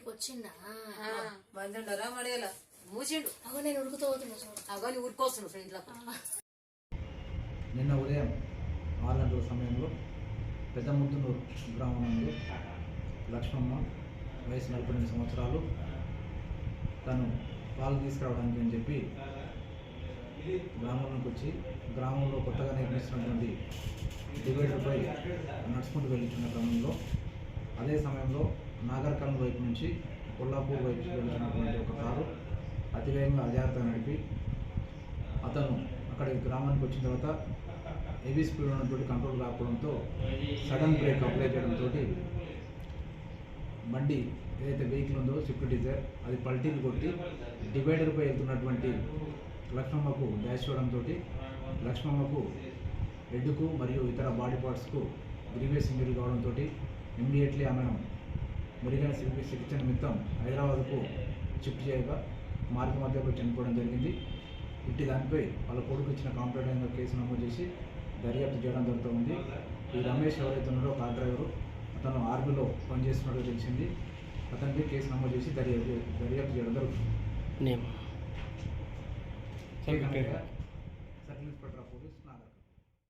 ఇంటికి వచ్చిందా మంది ఉండరా మడేలా మూసిండు. అగో నేను ఉడుకుతూ పోతున్నా చూడు. అగో నీ ఊరుకోస్తున్నాడు ఇంట్లో. నిన్న ఉదయం 6 గంటల సమయంలో పెద్దముద్దునూరు గ్రామం నందు లక్ష్మమ్మ వయసు 42 సంవత్సరాలు తను పాలు తీసుకురావడానికి అని చెప్పి గ్రామంలోకి వచ్చి గ్రామంలో కొత్తగా నిర్మిస్తున్నటువంటి డివైడర్పై నడుచుకుంటూ వెళ్తున్న క్రమంలో అదే సమయంలో నాగర్కర్నూలు వైపు నుంచి కొల్లాపూర్ వైపు వెళ్తున్నటువంటి ఒక కారు అతివేగంగా అజాగ్రత్తగా నడిపి అతను అక్కడికి గ్రామానికి వచ్చిన తర్వాత హెవీ స్పీడ్ ఉన్నటువంటి కంట్రోల్ కాకపోవడంతో సడన్ బ్రేక్ అప్లై చేయడంతో బండి ఏదైతే వెహికల్ ఉందో స్విఫ్ట్ డిజైర్ అది పల్టీలు కొట్టి డివైడర్పై వెళ్తున్నటువంటి లక్ష్మమ్మకు డాష్ చేయడంతో లక్ష్మమ్మకు హెడ్కు మరియు ఇతర బాడీ పార్ట్స్కు గ్రీవియస్ ఇంజరీ కావడంతో ఇమ్మీడియట్లీ ఆమెను మెరుగైన చికిత్స నిమిత్తం హైదరాబాద్కు షిఫ్ట్ చేయగా మార్గ మధ్యలో చనిపోవడం జరిగింది. ఇట్టి దానిపై వాళ్ళ కొడుకు ఇచ్చిన కంప్లైంట్ కేసు నమోదు చేసి దర్యాప్తు చేయడం జరుగుతుంది. ఈ రమేష్ ఎవరైతే ఉన్నారో కార్ డ్రైవరు అతను ఆర్మీలో పనిచేస్తున్నట్టు తెలిసింది. అతనిపై కేసు నమోదు చేసి దర్యాప్తు చేయడం జరుగుతుంది.